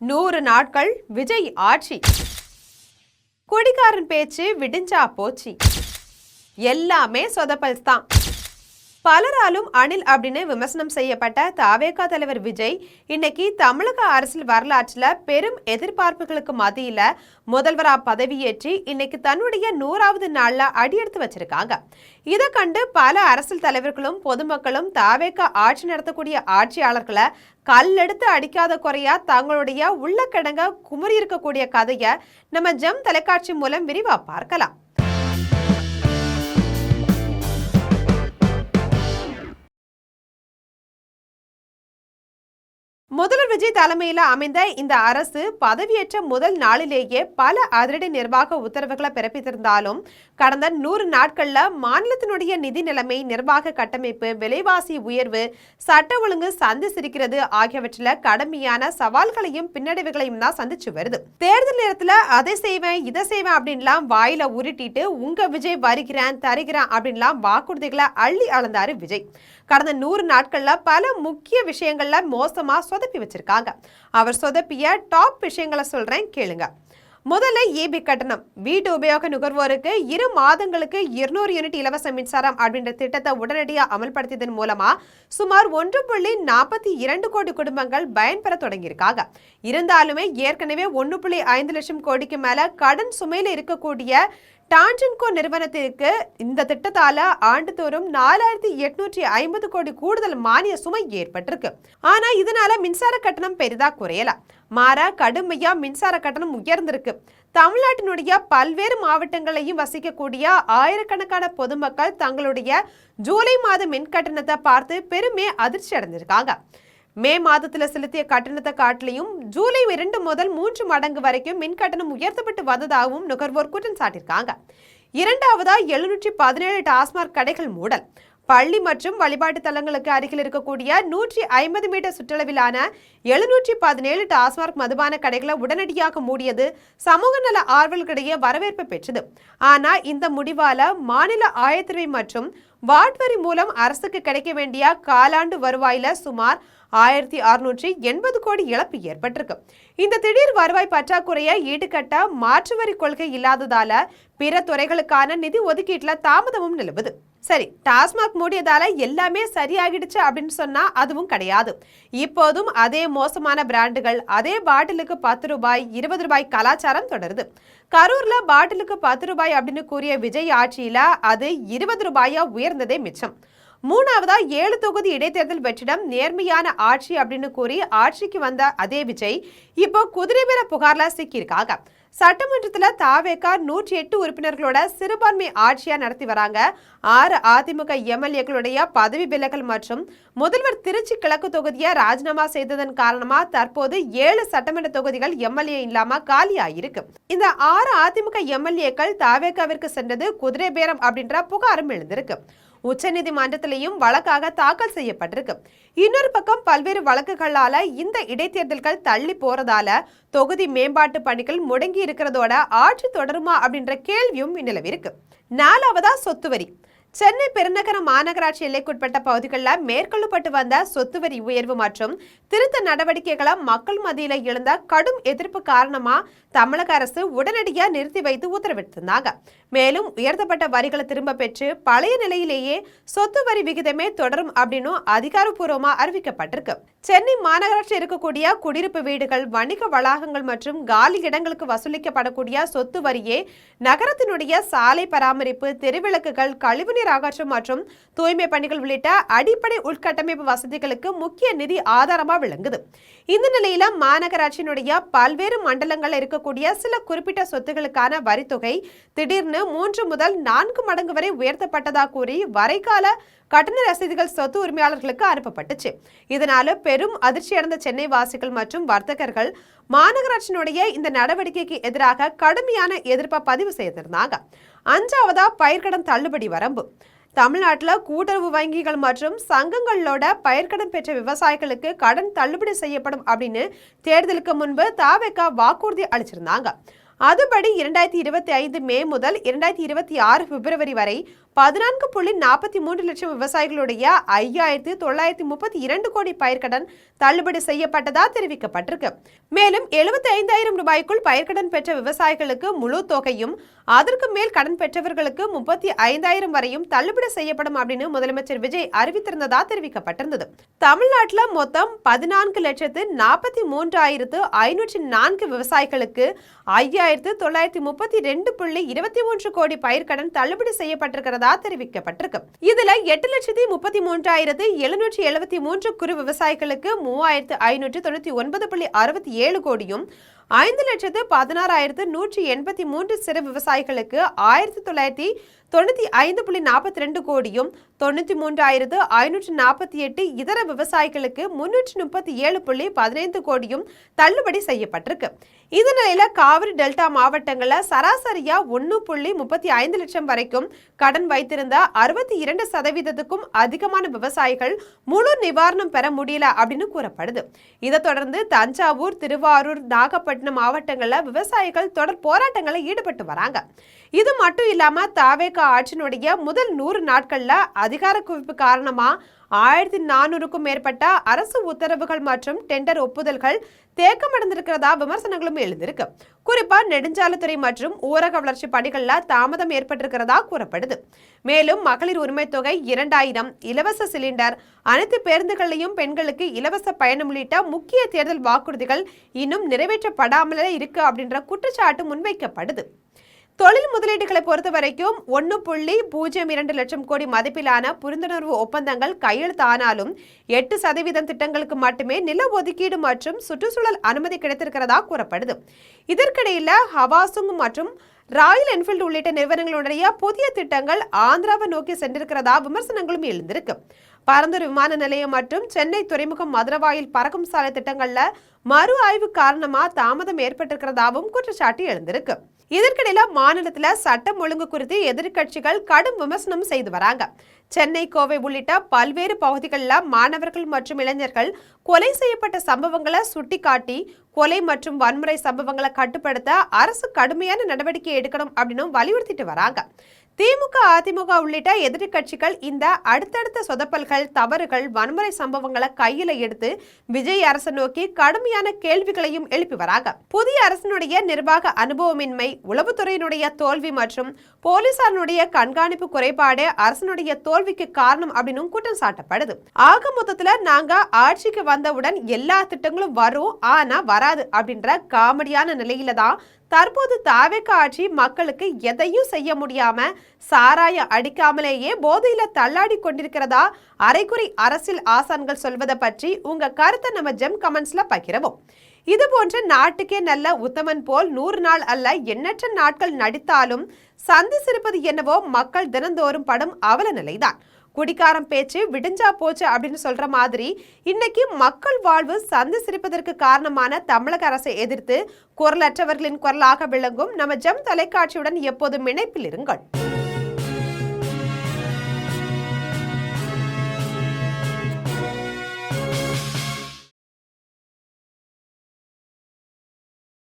100 நாட்கள் விஜய் ஆட்சி. குடிகாரன் பேச்சு விடிஞ்சா போச்சு. எல்லாமே சொதப்பல்ஸ் தான். பலராலும் அணில் அப்படின்னு விமர்சனம் செய்யப்பட்ட தவேக தலைவர் விஜய் இன்னைக்கு தமிழக அரசியல் வரலாற்றுல பெரும் எதிர்பார்ப்புகளுக்கு மத்தியில முதல்வரா பதவியேற்றி இன்னைக்கு தன்னுடைய 100வது நாள்ல அடியெடுத்து வச்சிருக்காங்க. இதை கண்டு பல அரசியல் தலைவர்களும் பொதுமக்களும் தவேக ஆட்சி நடத்தக்கூடிய ஆட்சியாளர்களை கல்லெடுத்து அடிக்காத குறையா தங்களுடைய உள்ளக்கிடங்க குமரி இருக்கக்கூடிய கதையை நம்ம ஜெம் தொலைக்காட்சி மூலம் விரிவா பார்க்கலாம். முதல்வர் விஜய் தலைமையில் அமைந்த இந்த அரசு பதவியேற்ற முதல் நாளிலேயே பல அதிரடி நிர்வாக உத்தரவுகளை பிறப்பித்திருந்தாலும் கடந்த 100 நாட்கள்ல மாநிலத்தினுடைய நிதி நிலைமை, நிர்வாக கட்டமைப்பு, விலைவாசி உயர்வு, சட்ட ஒழுங்கு சந்திச்சிருக்கிறது ஆகியவற்றில் கடுமையான சவால்களையும் பின்னடைவுகளையும் தான் சந்திச்சு வருது. தேர்தல் நேரத்துல அதை செய்வேன் இதை செய்வேன் அப்படின்லாம் வாயில உருட்டிட்டு உங்க விஜய் வருகிறேன் தருகிறேன் அப்படின்லாம் வாக்குறுதிகளை அள்ளி அளந்தாரு விஜய். கடந்த 100 நாட்கள்ல பல முக்கிய விஷயங்கள்ல மோசமா சொதப்பி வச்சிருக்காங்க. அவர் சொதப்பிய டாப் விஷயங்களை சொல்றேன் கேளுங்க. முதல்ல EB கட்டணம். வீட்டு உபயோக நுகர்வோருக்கு 2 மாதங்களுக்கு 200 யூனிட் இலவச மின்சாரம் அப்படின்ற திட்டத்தை உடனடியாக அமல்படுத்தியதன் மூலமா சுமார் 1.42 கோடி குடும்பங்கள் பயன்பெற தொடங்கியிருக்காங்க. இருந்தாலுமே ஏற்கனவே 1.5 லட்சம் கோடிக்கு மேல கடன் சுமையில இருக்கக்கூடிய டான்ஜென்கோ நிறுவனத்திற்கு இந்த திட்டத்தால ஆண்டுதோறும் 4850 கோடி கூடுதல் மானிய சுமை ஏற்பட்டிருக்கு. ஆனா இதனால மின்சார கட்டணம் பெரிதா குறையல, மாறா கடுமையா மின்சார கட்டணம் உயர்ந்திருக்கு. தமிழ்நாட்டினுடைய பல்வேறு மாவட்டங்களையும் வசிக்கக்கூடிய ஆயிரக்கணக்கான பொதுமக்கள் தங்களுடைய ஜூலை மாத மின் கட்டணத்தை பார்த்து பெருமே அதிர்ச்சி அடைஞ்சிருக்காங்க. மே மாதத்துல செலுத்திய கட்டணத்தை காட்டிலையும் ஜூலை 2 முதல் 3 மடங்கு வரைக்கும் மின் கட்டணம் உயர்த்தப்பட்டு வந்ததாகவும் நுகர்வோர் குற்றம் சாட்டியிருக்காங்க. இரண்டாவதா 717 டாஸ்மாக் கடைகள் மூடல். பள்ளி மற்றும் வழிபாட்டு தலங்களுக்கு அருகில் இருக்கக்கூடிய 150 மீட்டர் சுற்றளவிலான 717 டாஸ்மாக் மதுபான கடைகளை உடனடியாக மூடியது சமூக நல ஆர்வலர்களிடையே வரவேற்பு பெற்றது. ஆனா இந்த முடிவால மாநில ஆயத்தீர்வை மற்றும் வாட் வரி மூலம் அரசுக்கு கிடைக்க வேண்டிய காலாண்டு வருவாயில சுமார் 1680 கோடி இழப்பு ஏற்பட்டிருக்கு. இந்த திடீர் வருவாய் பற்றாக்குறையை ஈடுகட்ட மாற்று வரி கொள்கை இல்லாததால பிற துறைகளுக்கான நிதி ஒதுக்கீட்டுல தாமதமும் நிலவுது. சரி, டாஸ்மாக் மூடியதால எல்லாமே சரியாகிடுச்சு அப்படின்னு சொன்னா அதுவும் கிடையாது. இப்போதும் அதே மோசமான பிராண்டுகள், அதே பாட்டிலுக்கு 10 ரூபாய் 20 ரூபாய் கலாச்சாரம் தொடருது. கரூர்ல பாட்டிலுக்கு 10 ரூபாய் அப்படின்னு கூறிய விஜய் ஆட்சியில அது 20 ரூபாயா உயர்ந்ததே மிச்சம். மூணாவதா 7 தொகுதி இடைத்தேர்தல் வெற்றிடம் நேர்மையான ஆட்சி அப்படின்னு கூறி ஆட்சிக்கு வந்த அதே விஜய் இப்போ குதிரை பேர புகார்ல சிக்கியிருக்காங்க. சட்டமன்றத்துல தவேக 108 உறுப்பினர்களோட சிறுபான்மை ஆட்சியா நடத்தி வராங்க. 6 அதிமுக MLAக்களுடைய பதவி விலகல் மற்றும் முதல்வர் திருச்சி கிழக்கு தொகுதியை ராஜினாமா செய்ததன் காரணமா தற்போது 7 சட்டமன்ற தொகுதிகள் MLA இல்லாம காலியாயிருக்கு. இந்த 6 அதிமுக MLAக்கள் தவேகவிற்கு சென்றது குதிரை பேரம் அப்படின்ற புகாரும் எழுந்திருக்கு. உச்ச நீதிமன்றத்திலையும் வழக்காக தாக்கல் செய்யப்பட்டிருக்கு. இன்னொரு பக்கம் பல்வேறு வழக்குகளால இந்த இடைத்தேர்தல்கள் தள்ளி போறதால தொகுதி மேம்பாட்டு பணிகள் முடங்கி இருக்கிறதோட ஆட்சி தொடருமா அப்படின்ற கேள்வியும் நிலவிருக்கு. 4வதா சொத்து வரி. சென்னை பெருநகர மாநகராட்சி எல்லைக்குட்பட்ட பகுதிகளில் மேற்கொள்ளப்பட்டு வந்த சொத்து வரி உயர்வு மற்றும் திருத்த நடவடிக்கைகளை மக்கள் மத்தியில எழுந்த கடும் எதிர்ப்பு காரணமா தமிழக அரசு உடனடியாக நிறுத்தி வைத்து உத்தரவிட்டிருந்தாங்க. மேலும் உயர்த்தப்பட்ட வரிகளை திரும்ப பெற்று பழைய நிலையிலேயே சொத்து வரி விகிதமே தொடரும் அப்படின்னு அதிகாரப்பூர்வமா அறிவிக்கப்பட்டிருக்கு. சென்னை மாநகராட்சி இருக்கக்கூடிய குடியிருப்பு வீடுகள், வணிக வளாகங்கள் மற்றும் காலி இடங்களுக்கு வசூலிக்கப்படக்கூடிய சொத்து வரியே நகரத்தினுடைய சாலை பராமரிப்பு, தெருவிளக்குகள், கழிவுநீர் அகற்றம் மற்றும் தூய்மை பணிகள் உள்ளிட்ட அடிப்படை உள்கட்டமைப்பு வசதிகளுக்கு முக்கிய நிதி ஆதாரமா விளங்குது. இந்த நிலையில மாநகராட்சியினுடைய பல்வேறு மண்டலங்கள் இருக்கக்கூடிய சில குறிப்பிட்ட சொத்துகளுக்கான வரித்தொகை திடீர்னு 3 முதல் 4 மடங்கு வரை உயர்த்தப்பட்டதா கூறி வரைகால கட்டண ரசீதுகள் சொத்து உரிமையாளர்களுக்கு அனுப்பப்பட்டுச்சு. இதனால பெரும் அதிர்ச்சி அடைந்த சென்னை வாசிகள் மற்றும் வர்த்தகர்கள் மாநகராட்சியினுடைய இந்த நடவடிக்கைக்கு எதிராக கடுமையான எதிர்ப்பை பதிவு செய்திருந்தாங்க. 5வதா பயிர்க்கடன் தள்ளுபடி வரம்பு. தமிழ்நாட்டில் கூட்டுறவு வங்கிகள் மற்றும் சங்கங்களோட பயிர்க்கடன் பெற்ற விவசாயிகளுக்கு கடன் தள்ளுபடி செய்யப்படும் அப்படின்னு தேர்தலுக்கு முன்பு தவேக வாக்குறுதி அளிச்சிருந்தாங்க. அதுபடி 2025 மே முதல் 2026 பிப்ரவரி வரை 14.43 லட்சம் விவசாயிகளுடைய 5,932 கோடி பயிர்க்கடன் தள்ளுபடி செய்யப்பட்டதா தெரிவிக்கப்பட்டிருக்கு. மேலும் 75,000 ரூபாய்க்குள் பயிர்க்கடன் பெற்ற விவசாயிகளுக்கு முழு தொகையும், அதற்கு மேல் கடன் பெற்றவர்களுக்கு 35,000 வரையும் தள்ளுபடி செய்யப்படும் அப்படின்னு முதலமைச்சர் விஜய் அறிவித்திருந்ததா தெரிவிக்கப்பட்டிருந்தது. தமிழ்நாட்டில் மொத்தம் 14,43,504 விவசாயிகளுக்கு 5,932.23 கோடி பயிர்க்கடன் தள்ளுபடி செய்யப்பட்டிருக்கிறதா தெரிவிக்கப்பட்டிருக்கு. இதுல 8,30,773 குறு விவசாயிகளுக்கு 3,599.67 கோடியும், 5,16,183 சிறு விவசாயிகளுக்கு 1,995.42 கோடியும், 93,548 இதர விவசாயிகளுக்கு 337.15 கோடியும் தள்ளுபடி செய்யப்பட்டிருக்கு. இந்த நிலையில காவிரி டெல்டா மாவட்டங்கள்ல சராசரியா 1.35 லட்சம் வரைக்கும் கடன் வைத்திருந்த 62% அதிகமான விவசாயிகள் முழு நிவாரணம் பெற முடியல அப்படின்னு கூறப்படுது. இதை தொடர்ந்து தஞ்சாவூர், திருவாரூர், நாகப்பட்டினம் மாவட்டங்கள்ல விவசாயிகள் தொடர் போராட்டங்களை ஈடுபட்டு வராங்க. இது மட்டும் இல்லாம தாவேகா ஆட்சியினுடைய முதல் 100 நாட்கள்ல அதிகார குவிப்பு காரணமா 1,400க்கும் மேற்பட்ட அரசு உத்தரவுகள் மற்றும் டெண்டர் ஒப்புதல்கள் தேக்கமடைந்திருக்கிறதா விமர்சனங்களும் எழுந்திருக்கு. குறிப்பா நெடுஞ்சாலைத்துறை மற்றும் ஊரக வளர்ச்சி பணிகள்ல தாமதம் ஏற்பட்டிருக்கிறதா கூறப்படுது. மேலும் மகளிர் உரிமை தொகை 2,000, இலவச சிலிண்டர், அனைத்து பேருந்துகளையும் பெண்களுக்கு இலவச பயணம் உள்ளிட்ட முக்கிய தேர்தல் வாக்குறுதிகள் இன்னும் நிறைவேற்றப்படாமலே இருக்கு அப்படின்ற குற்றச்சாட்டு முன்வைக்கப்படுது. தொழில் முதலீடுகளை பொறுத்த வரைக்கும் 1.02 லட்சம் கோடி மதிப்பிலான புரிந்துணர்வு ஒப்பந்தங்கள் கையெழுத்தானாலும் 8% திட்டங்களுக்கு மட்டுமே நில ஒதுக்கீடு மற்றும் சுற்றுச்சூழல் அனுமதி கிடைத்திருக்கிறதா கூறப்படுது. இதற்கிடையில ஹவாசுங் மற்றும் ராயல் என்ஃபீல்டு உள்ளிட்ட நிறுவனங்களுடைய புதிய திட்டங்கள் ஆந்திராவை நோக்கி சென்றிருக்கிறதா விமர்சனங்களும் எழுந்திருக்கு. பரந்தூர் விமான நிலையம் மற்றும் சென்னை துறைமுகம் மதுரவாயில் பறக்கும் சாலை திட்டங்கள்ல மறு ஆய்வு காரணமா தாமதம் ஏற்பட்டிருக்கிறதாவும் குற்றச்சாட்டு எழுந்திருக்கு. இதற்கிடையில மாநிலத்துல சட்டம் ஒழுங்கு குறித்து எதிர்க்கட்சிகள் கடும் விமர்சனம் செய்து வராங்க. சென்னை, கோவை உள்ளிட்ட பல்வேறு பகுதிகளில் மாணவர்கள் மற்றும் இளைஞர்கள் கொலை செய்யப்பட்ட சம்பவங்களை சுட்டிக்காட்டி கொலை மற்றும் வன்முறை சம்பவங்களை கட்டுப்படுத்த அரசு கடுமையான நடவடிக்கை எடுக்கணும் அப்படின்னு வலியுறுத்திட்டு வராங்க. திமுக, அதிமுக உள்ளிட்ட எதிர்க்கட்சிகள் இந்த அடுத்தடுத்த சொதப்பல்கள், தவறுகள், வன்முறை சம்பவங்களை கையில எடுத்து விஜய் அரசு நோக்கி கடுமையான கேள்விகளையும் எழுப்பி வராங்க. புதிய அரசினுடைய நிர்வாக அனுபவமின்மை, உளவுத்துறையினுடைய தோல்வி மற்றும் போலீசாருடைய கண்காணிப்பு குறைபாடு அரசனுடைய தோல்விக்கு காரணம் அப்படின்னு குற்றம் சாட்டப்படுது. ஆக மொத்தத்துல நாங்க ஆட்சிக்கு வந்தவுடன் எல்லா திட்டங்களும் வரும், ஆனா வராது அப்படின்ற காமெடியான நிலையில தான் தற்போது தாவேகா ஆட்சி மக்களுக்கு எதையும் செய்ய முடியாம சாராய அடிக்காமலேயே போதையில தள்ளாடி கொண்டிருக்கிறதா அரைக்குறை அரசியல் ஆசான்கள் சொல்வதை பற்றி உங்க கருத்தை நம்ம ஜெம் கமெண்ட்ஸ்ல பகிரவும். இது போன்ற நாட்டுக்கே நல்ல உத்தமன் போல் 100 நாள் அல்ல எண்ணற்ற நாட்கள் நடித்தாலும் சந்தி சிரிப்பது என்னவோ மக்கள் தினந்தோறும் படும் அவல நிலைதான். குடிக்காரம் பேச்சு விடிஞ்சா போச்சு அப்படின்னு சொல்ற மாதிரி இன்னைக்கு மக்கள் வாழ்வு சந்தி சிரிப்பதற்கு காரணமான தமிழக அரசை எதிர்த்து குரலற்றவர்களின் குரலாக விளங்கும் நம்ம ஜெம் தொலைக்காட்சியுடன் எப்போதும் இணைப்பில் இருங்கள்.